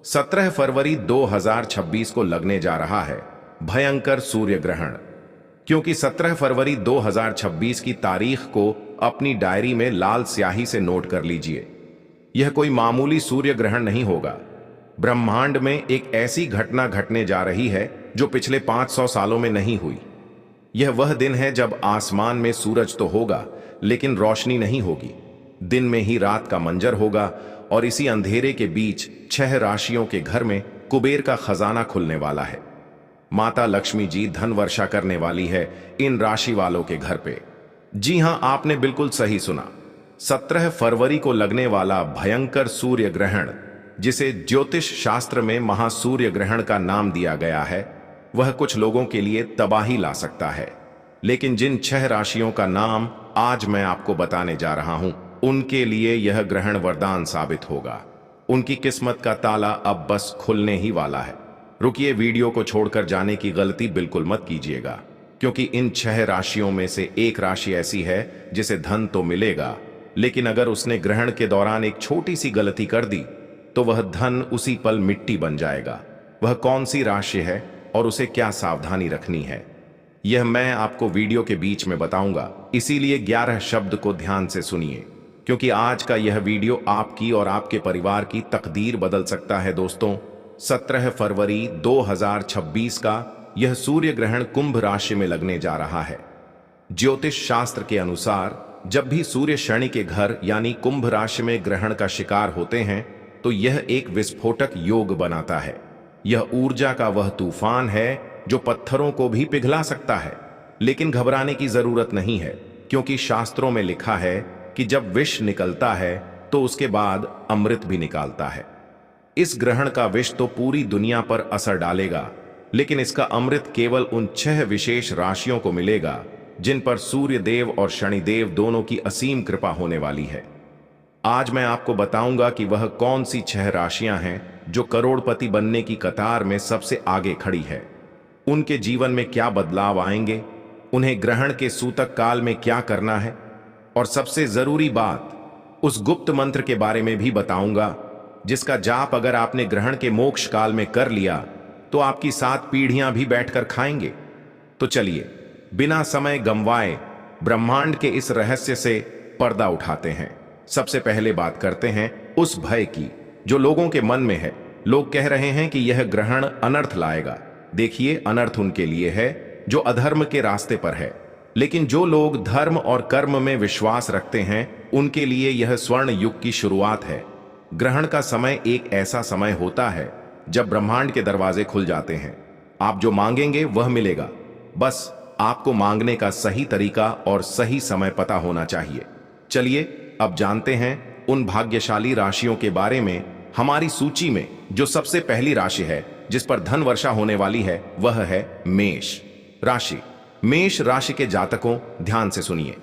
17 फरवरी 2026 को लगने जा रहा है भयंकर सूर्य ग्रहण। क्योंकि 17 फरवरी 2026 की तारीख को अपनी डायरी में लाल स्याही से नोट कर लीजिए। यह कोई मामूली सूर्य ग्रहण नहीं होगा। ब्रह्मांड में एक ऐसी घटना घटने जा रही है जो पिछले 500 सालों में नहीं हुई। यह वह दिन है जब आसमान में सूरज तो होगा लेकिन रोशनी नहीं होगी। दिन में ही रात का मंजर होगा और इसी अंधेरे के बीच 6 राशियों के घर में कुबेर का खजाना खुलने वाला है। माता लक्ष्मी जी धन वर्षा करने वाली है इन राशि वालों के घर पे। जी हां, आपने बिल्कुल सही सुना। 17 फरवरी को लगने वाला भयंकर सूर्य ग्रहण, जिसे ज्योतिष शास्त्र में महासूर्य ग्रहण का नाम दिया गया है, वह कुछ लोगों के लिए तबाही ला सकता है। लेकिन जिन 6 राशियों का नाम आज मैं आपको बताने जा रहा हूं, उनके लिए यह ग्रहण वरदान साबित होगा। उनकी किस्मत का ताला अब बस खुलने ही वाला है। रुकिए, वीडियो को छोड़कर जाने की गलती बिल्कुल मत कीजिएगा, क्योंकि इन 6 राशियों में से एक राशि ऐसी है जिसे धन तो मिलेगा, लेकिन अगर उसने ग्रहण के दौरान एक छोटी सी गलती कर दी तो वह धन उसी पल मिट्टी बन जाएगा। वह कौन सी राशि है और उसे क्या सावधानी रखनी है, यह मैं आपको वीडियो के बीच में बताऊंगा। इसीलिए 11 शब्द को ध्यान से सुनिए, क्योंकि आज का यह वीडियो आपकी और आपके परिवार की तकदीर बदल सकता है। दोस्तों, 17 फरवरी 2026 का यह सूर्य ग्रहण कुंभ राशि में लगने जा रहा है। ज्योतिष शास्त्र के अनुसार जब भी सूर्य शनि के घर यानी कुंभ राशि में ग्रहण का शिकार होते हैं तो यह एक विस्फोटक योग बनाता है। यह ऊर्जा का वह तूफान है जो पत्थरों को भी पिघला सकता है। लेकिन घबराने की जरूरत नहीं है, क्योंकि शास्त्रों में लिखा है कि जब विष निकलता है तो उसके बाद अमृत भी निकालता है। इस ग्रहण का विष तो पूरी दुनिया पर असर डालेगा, लेकिन इसका अमृत केवल उन 6 विशेष राशियों को मिलेगा जिन पर सूर्य देव और शनिदेव दोनों की असीम कृपा होने वाली है। आज मैं आपको बताऊंगा कि वह कौन सी 6 राशियां हैं जो करोड़पति बनने की कतार में सबसे आगे खड़ी है। उनके जीवन में क्या बदलाव आएंगे, उन्हें ग्रहण के सूतक काल में क्या करना है, और सबसे जरूरी बात, उस गुप्त मंत्र के बारे में भी बताऊंगा जिसका जाप अगर आपने ग्रहण के मोक्ष काल में कर लिया तो आपकी 7 पीढ़ियां भी बैठकर खाएंगे। तो चलिए बिना समय गंवाए ब्रह्मांड के इस रहस्य से पर्दा उठाते हैं। सबसे पहले बात करते हैं उस भय की जो लोगों के मन में है। लोग कह रहे हैं कि यह ग्रहण अनर्थ लाएगा। देखिए, अनर्थ उनके लिए है जो अधर्म के रास्ते पर है, लेकिन जो लोग धर्म और कर्म में विश्वास रखते हैं उनके लिए यह स्वर्ण युग की शुरुआत है। ग्रहण का समय एक ऐसा समय होता है जब ब्रह्मांड के दरवाजे खुल जाते हैं। आप जो मांगेंगे वह मिलेगा, बस आपको मांगने का सही तरीका और सही समय पता होना चाहिए। चलिए अब जानते हैं उन भाग्यशाली राशियों के बारे में। हमारी सूची में जो सबसे पहली राशि है जिस पर धन वर्षा होने वाली है वह है मेष राशि। मेष राशि के जातकों, ध्यान से सुनिए।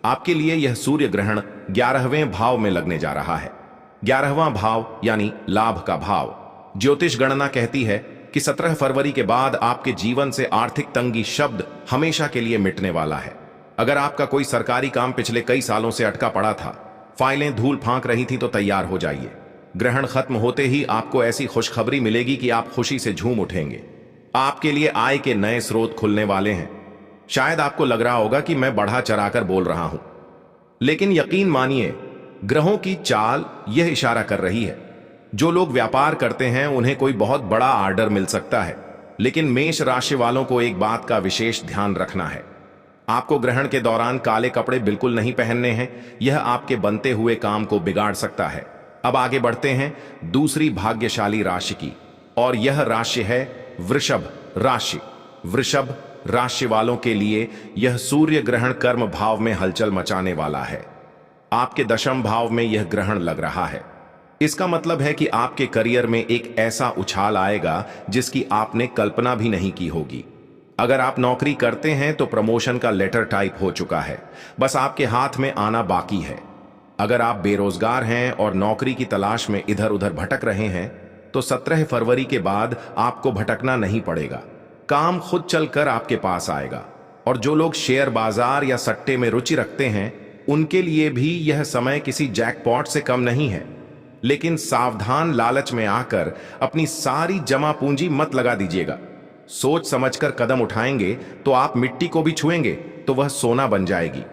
आपके लिए यह सूर्य ग्रहण 11वें भाव में लगने जा रहा है। 11वां भाव यानी लाभ का भाव। ज्योतिष गणना कहती है कि 17 फरवरी के बाद आपके जीवन से आर्थिक तंगी शब्द हमेशा के लिए मिटने वाला है। अगर आपका कोई सरकारी काम पिछले कई सालों से अटका पड़ा था, फाइलें धूल फांक रही थी, तो तैयार हो जाइए। ग्रहण खत्म होते ही आपको ऐसी खुशखबरी मिलेगी कि आप खुशी से झूम उठेंगे। आपके लिए आय के नए स्रोत खुलने वाले हैं। शायद आपको लग रहा होगा कि मैं बढ़ा चढ़ाकर बोल रहा हूं, लेकिन यकीन मानिए, ग्रहों की चाल यह इशारा कर रही है। जो लोग व्यापार करते हैं उन्हें कोई बहुत बड़ा ऑर्डर मिल सकता है, लेकिन मेष राशि वालों को एक बात का विशेष ध्यान रखना है। आपको ग्रहण के दौरान काले कपड़े बिल्कुल नहीं पहनने हैं। यह आपके बनते हुए काम को बिगाड़ सकता है। अब आगे बढ़ते हैं दूसरी भाग्यशाली राशि की, और यह राशि है वृषभ राशि। वृषभ राशि वालों के लिए यह सूर्य ग्रहण कर्म भाव में हलचल मचाने वाला है। आपके दशम भाव में यह ग्रहण लग रहा है। इसका मतलब है कि आपके करियर में एक ऐसा उछाल आएगा जिसकी आपने कल्पना भी नहीं की होगी। अगर आप नौकरी करते हैं तो प्रमोशन का लेटर टाइप हो चुका है, बस आपके हाथ में आना बाकी है। अगर आप बेरोजगार हैं और नौकरी की तलाश में इधर उधर भटक रहे हैं तो 17 फरवरी के बाद आपको भटकना नहीं पड़ेगा। काम खुद चलकर आपके पास आएगा। और जो लोग शेयर बाजार या सट्टे में रुचि रखते हैं उनके लिए भी यह समय किसी जैकपॉट से कम नहीं है। लेकिन सावधान, लालच में आकर अपनी सारी जमा पूंजी मत लगा दीजिएगा। सोच समझकर कदम उठाएंगे तो आप मिट्टी को भी छुएंगे तो वह सोना बन जाएगी।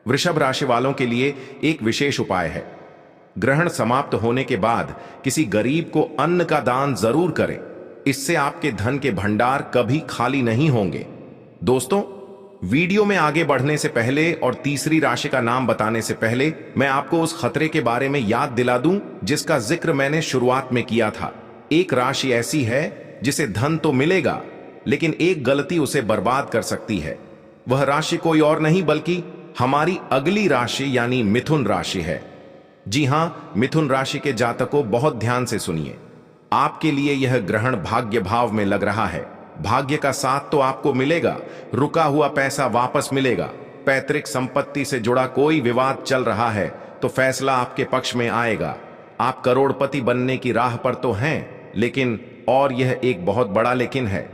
वृषभ राशि वालों के लिए एक विशेष उपाय है। ग्रहण समाप्त होने के बाद किसी गरीब को अन्न का दान जरूर करें। इससे आपके धन के भंडार कभी खाली नहीं होंगे। दोस्तों, वीडियो में आगे बढ़ने से पहले और तीसरी राशि का नाम बताने से पहले मैं आपको उस खतरे के बारे में याद दिला दूं जिसका जिक्र मैंने शुरुआत में किया था। एक राशि ऐसी है जिसे धन तो मिलेगा, लेकिन एक गलती उसे बर्बाद कर सकती है। वह राशि कोई और नहीं बल्कि हमारी अगली राशि यानी मिथुन राशि है। जी हां, मिथुन राशि के जातकों, बहुत ध्यान से सुनिए। आपके लिए यह ग्रहण भाग्य भाव में लग रहा है। भाग्य का साथ तो आपको मिलेगा, रुका हुआ पैसा वापस मिलेगा। पैतृक संपत्ति से जुड़ा कोई विवाद चल रहा है तो फैसला आपके पक्ष में आएगा। आप करोड़पति बनने की राह पर तो हैं, लेकिन, और यह एक बहुत बड़ा लेकिन है,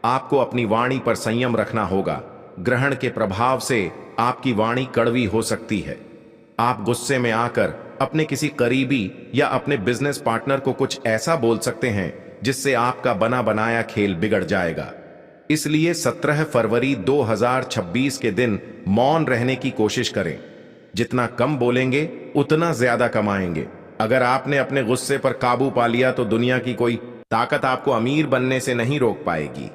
आपको अपनी वाणी पर संयम रखना होगा। ग्रहण के प्रभाव से आपकी वाणी कड़वी हो सकती है। आप गुस्से में आकर अपने किसी करीबी या अपने बिजनेस पार्टनर को कुछ ऐसा बोल सकते हैं जिससे आपका बना बनाया खेल बिगड़ जाएगा। इसलिए 17 फरवरी 2026 के दिन मौन रहने की कोशिश करें। जितना कम बोलेंगे उतना ज्यादा कमाएंगे। अगर आपने अपने गुस्से पर काबू पा लिया तो दुनिया की कोई ताकत आपको अमीर बनने से नहीं रोक पाएगी।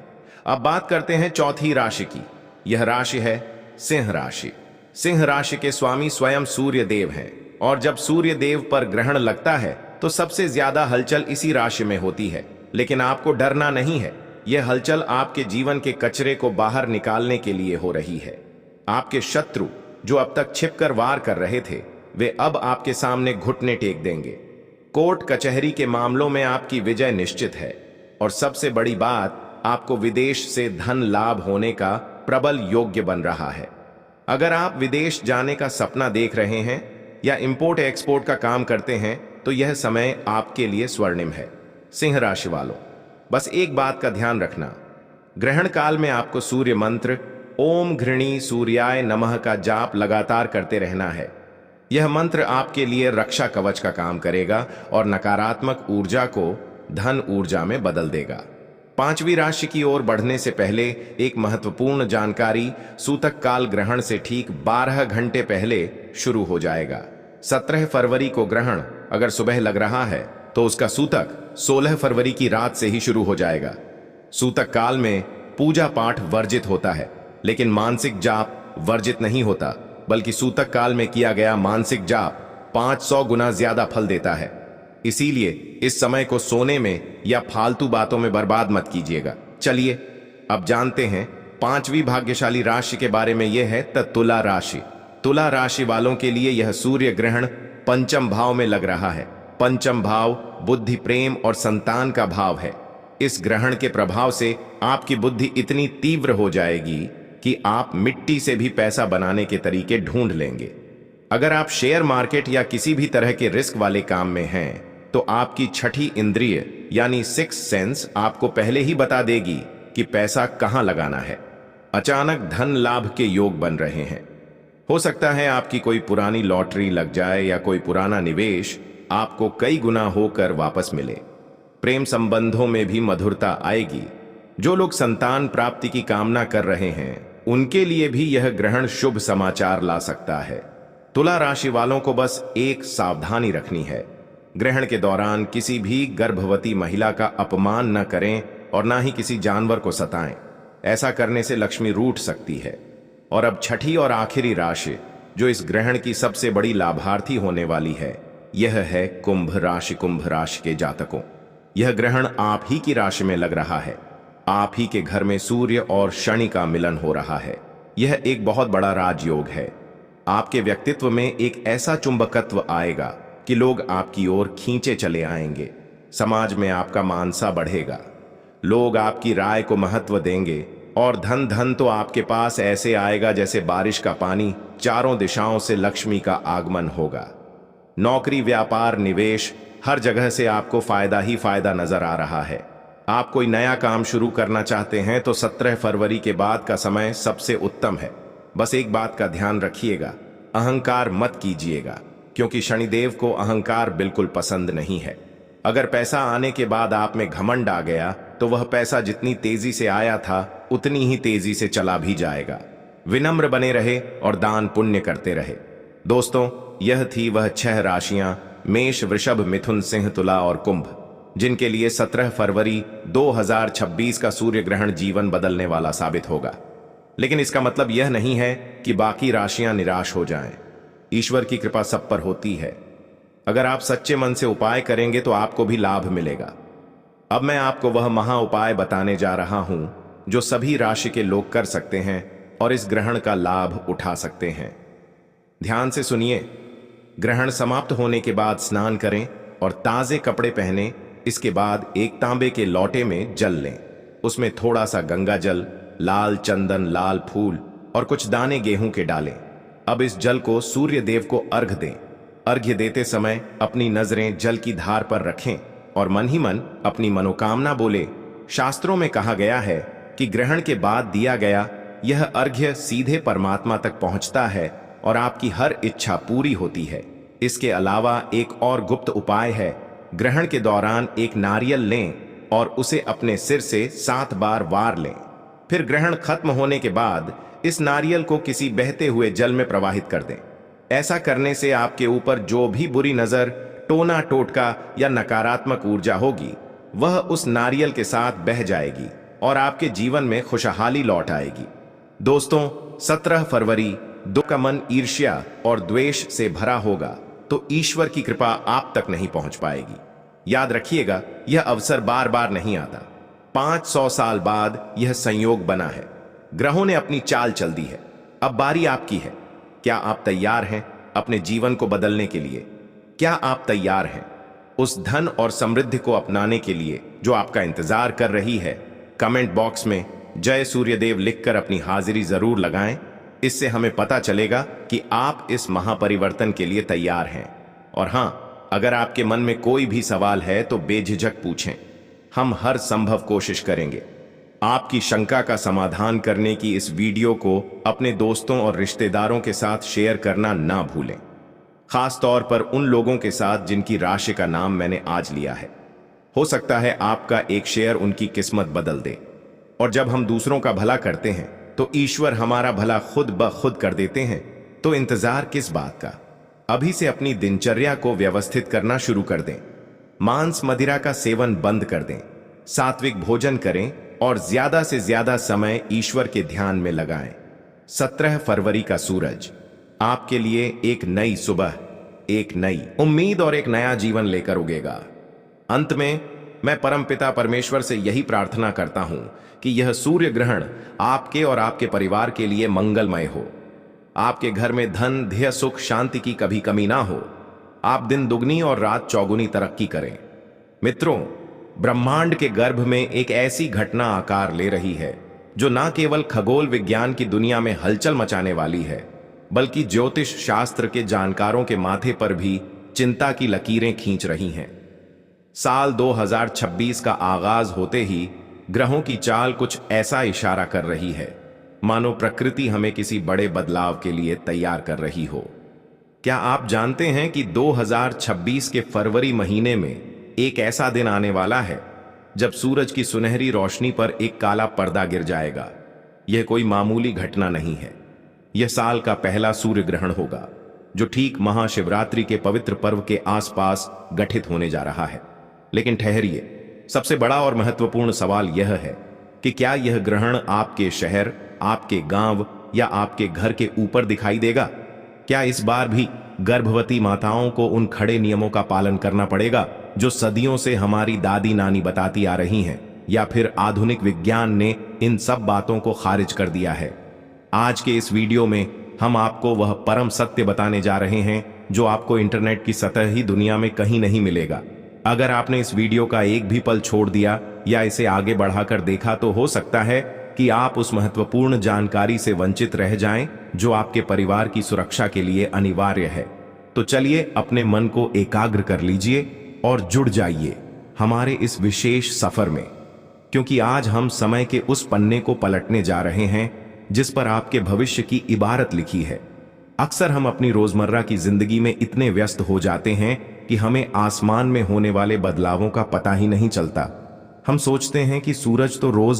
अब बात करते हैं चौथी राशि की। यह राशि है सिंह राशि। सिंह राशि के स्वामी स्वयं सूर्य देव हैं, और जब सूर्य देव पर ग्रहण लगता है तो सबसे ज्यादा हलचल इसी राशि में होती है। लेकिन आपको डरना नहीं है। यह हलचल आपके जीवन के कचरे को बाहर निकालने के लिए हो रही है। आपके शत्रु जो अब तक छिपकर वार कर रहे थे, वे अब आपके सामने घुटने टेक देंगे। कोर्ट कचहरी के मामलों में आपकी विजय निश्चित है, और सबसे बड़ी बात, आपको विदेश से धन लाभ होने का प्रबल योग्य बन रहा है। अगर आप विदेश जाने का सपना देख रहे हैं या इंपोर्ट एक्सपोर्ट का काम करते हैं तो यह समय आपके लिए स्वर्णिम है। सिंह राशि वालों, बस एक बात का ध्यान रखना। ग्रहण काल में आपको सूर्य मंत्र ओम घृणी सूर्याय नमः का जाप लगातार करते रहना है। यह मंत्र आपके लिए रक्षा कवच का काम करेगा और नकारात्मक ऊर्जा को धन ऊर्जा में बदल देगा। पांचवी राशि की ओर बढ़ने से पहले एक महत्वपूर्ण जानकारी, सूतक काल ग्रहण से ठीक 12 घंटे पहले शुरू हो जाएगा। 17 फरवरी को ग्रहण अगर सुबह लग रहा है तो उसका सूतक 16 फरवरी की रात से ही शुरू हो जाएगा। सूतक काल में पूजा पाठ वर्जित होता है, लेकिन मानसिक जाप वर्जित नहीं होता, बल्कि सूतक काल में किया गया मानसिक जाप 500 गुना ज्यादा फल देता है। इसीलिए इस समय को सोने में या फालतू बातों में बर्बाद मत कीजिएगा। चलिए अब जानते हैं पांचवी भाग्यशाली राशि के बारे में। यह है तुला राशि। तुला राशि वालों के लिए यह सूर्य ग्रहण पंचम भाव में लग रहा है। पंचम भाव बुद्धि, प्रेम और संतान का भाव है। इस ग्रहण के प्रभाव से आपकी बुद्धि इतनी तीव्र हो जाएगी कि आप मिट्टी से भी पैसा बनाने के तरीके ढूंढ लेंगे। अगर आप शेयर मार्केट या किसी भी तरह के रिस्क वाले काम में हैं तो आपकी छठी इंद्रिय यानी सिक्स सेंस आपको पहले ही बता देगी कि पैसा कहां लगाना है। अचानक धन लाभ के योग बन रहे हैं। हो सकता है आपकी कोई पुरानी लॉटरी लग जाए या कोई पुराना निवेश आपको कई गुना होकर वापस मिले। प्रेम संबंधों में भी मधुरता आएगी। जो लोग संतान प्राप्ति की कामना कर रहे हैं उनके लिए भी यह ग्रहण शुभ समाचार ला सकता है। तुला राशि वालों को बस एक सावधानी रखनी है। ग्रहण के दौरान किसी भी गर्भवती महिला का अपमान न करें और ना ही किसी जानवर को सताएं। ऐसा करने से लक्ष्मी रूठ सकती है। और अब छठी और आखिरी राशि जो इस ग्रहण की सबसे बड़ी लाभार्थी होने वाली है, यह है कुंभ राशि। कुंभ राशि के जातकों, यह ग्रहण आप ही की राशि में लग रहा है। आप ही के घर में सूर्य और शनि का मिलन हो रहा है। यह एक बहुत बड़ा राजयोग है। आपके व्यक्तित्व में एक ऐसा चुंबकत्व आएगा कि लोग आपकी ओर खींचे चले आएंगे। समाज में आपका मानसा बढ़ेगा। लोग आपकी राय को महत्व देंगे और धन धन तो आपके पास ऐसे आएगा जैसे बारिश का पानी। चारों दिशाओं से लक्ष्मी का आगमन होगा। नौकरी, व्यापार, निवेश, हर जगह से आपको फायदा ही फायदा नजर आ रहा है। आप कोई नया काम शुरू करना चाहते हैं तो 17 फरवरी के बाद का समय सबसे उत्तम है। बस एक बात का ध्यान रखिएगा, अहंकार मत कीजिएगा। क्योंकि शनिदेव को अहंकार बिल्कुल पसंद नहीं है। अगर पैसा आने के बाद आप में घमंड आ गया तो वह पैसा जितनी तेजी से आया था उतनी ही तेजी से चला भी जाएगा। विनम्र बने रहे और दान पुण्य करते रहे। दोस्तों, यह थी वह 6 राशियां मेष, वृषभ, मिथुन, सिंह, तुला और कुंभ, जिनके लिए 17 फरवरी 2026 का सूर्य ग्रहण जीवन बदलने वाला साबित होगा। लेकिन इसका मतलब यह नहीं है कि बाकी राशियां निराश हो जाएं। ईश्वर की कृपा सब पर होती है। अगर आप सच्चे मन से उपाय करेंगे तो आपको भी लाभ मिलेगा। अब मैं आपको वह महा उपाय बताने जा रहा हूं जो सभी राशि के लोग कर सकते हैं और इस ग्रहण का लाभ उठा सकते हैं। ध्यान से सुनिए। ग्रहण समाप्त होने के बाद स्नान करें और ताजे कपड़े पहने। इसके बाद एक तांबे के लोटे में जल लें। उसमें थोड़ा सा गंगा जल, लाल चंदन, लाल फूल और कुछ दाने गेहूं के डालें। अब इस जल को सूर्य देव को अर्घ दें। अर्घ्य देते समय अपनी नजरें जल की धार पर रखें और मन ही मन अपनी मनोकामना बोले। शास्त्रों में कहा गया है कि ग्रहण के बाद दिया गया यह अर्घ्य सीधे परमात्मा तक पहुंचता है और आपकी हर इच्छा पूरी होती है। इसके अलावा एक और गुप्त उपाय है। ग्रहण के दौरान एक नारियल लें और उसे अपने सिर से 7 बार वार लें। फिर ग्रहण खत्म होने के बाद इस नारियल को किसी बहते हुए जल में प्रवाहित कर दें। ऐसा करने से आपके ऊपर जो भी बुरी नजर, टोना टोटका या नकारात्मक ऊर्जा होगी वह उस नारियल के साथ बह जाएगी और आपके जीवन में खुशहाली लौट आएगी। दोस्तों, 17 फरवरी दो का मन ईर्ष्या और द्वेष से भरा होगा तो ईश्वर की कृपा आप तक नहीं पहुंच पाएगी। याद रखिएगा, यह अवसर बार बार नहीं आता। 500 साल बाद यह संयोग बना है। ग्रहों ने अपनी चाल चल दी है। अब बारी आपकी है। क्या आप तैयार हैं अपने जीवन को बदलने के लिए? क्या आप तैयार हैं उस धन और समृद्धि को अपनाने के लिए जो आपका इंतजार कर रही है? कमेंट बॉक्स में जय सूर्यदेव लिखकर अपनी हाजिरी जरूर लगाएं। इससे हमें पता चलेगा कि आप इस महापरिवर्तन के लिए तैयार हैं। और हां, अगर आपके मन में कोई भी सवाल है तो बेझिझक पूछें। हम हर संभव कोशिश करेंगे। आपकी शंका का समाधान करने की इस वीडियो को अपने दोस्तों और रिश्तेदारों के साथ शेयर करना ना भूलें, खास तौर पर उन लोगों के साथ जिनकी राशि का नाम मैंने आज लिया है। हो सकता है आपका एक शेयर उनकी किस्मत बदल दे। और जब हम दूसरों का भला करते हैं तो ईश्वर हमारा भला खुद ब खुद कर देते हैं। तो इंतजार किस बात का? अभी से अपनी दिनचर्या को व्यवस्थित करना शुरू कर दें। मांस मदिरा का सेवन बंद कर दें। सात्विक भोजन करें और ज्यादा से ज्यादा समय ईश्वर के ध्यान में लगाएं। 17 फरवरी का सूरज आपके लिए एक नई सुबह, एक नई उम्मीद और एक नया जीवन लेकर उगेगा। अंत में मैं परमपिता परमेश्वर से यही प्रार्थना करता हूं कि यह सूर्य ग्रहण आपके और आपके परिवार के लिए मंगलमय हो। आपके घर में धन, ध्येय, सुख, शांति की कभी कमी ना हो। आप दिन दुगनी और रात चौगुनी तरक्की करें। मित्रों, ब्रह्मांड के गर्भ में एक ऐसी घटना आकार ले रही है जो न केवल खगोल विज्ञान की दुनिया में हलचल मचाने वाली है, बल्कि ज्योतिष शास्त्र के जानकारों के माथे पर भी चिंता की लकीरें खींच रही हैं। साल 2026 का आगाज होते ही ग्रहों की चाल कुछ ऐसा इशारा कर रही है मानो प्रकृति हमें किसी बड़े बदलाव के लिए तैयार कर रही हो। क्या आप जानते हैं कि 2026 के फरवरी महीने में एक ऐसा दिन आने वाला है जब सूरज की सुनहरी रोशनी पर एक काला पर्दा गिर जाएगा? यह कोई मामूली घटना नहीं है। यह साल का पहला सूर्य ग्रहण होगा जो ठीक महाशिवरात्रि के पवित्र पर्व के आसपास गठित होने जा रहा है। लेकिन ठहरिए, सबसे बड़ा और महत्वपूर्ण सवाल यह है कि क्या यह ग्रहण आपके शहर, आपके गांव या आपके घर के ऊपर दिखाई देगा? क्या इस बार भी गर्भवती माताओं को उन खड़े नियमों का पालन करना पड़ेगा जो सदियों से हमारी दादी नानी बताती आ रही हैं, या फिर आधुनिक विज्ञान ने इन सब बातों को खारिज कर दिया है? आज के इस वीडियो में हम आपको वह परम सत्य बताने जा रहे हैं जो आपको इंटरनेट की सतह ही दुनिया में कहीं नहीं मिलेगा। अगर आपने इस वीडियो का एक भी पल छोड़ दिया या इसे आगे बढ़ाकर देखा तो हो सकता है कि आप उस महत्वपूर्ण जानकारी से वंचित रह जाएं जो आपके परिवार की सुरक्षा के लिए अनिवार्य है। तो चलिए अपने मन को एकाग्र कर लीजिए और जुड़ जाइए हमारे इस विशेष सफर में, क्योंकि आज हम समय के उस पन्ने को पलटने जा रहे हैं जिस पर आपके भविष्य की इबारत लिखी है। अक्सर हम अपनी रोजमर्रा की जिंदगी में इतने व्यस्त हो जाते हैं कि हमें आसमान में होने वाले बदलावों का पता ही नहीं चलता। हम सोचते हैं कि सूरज तो रोज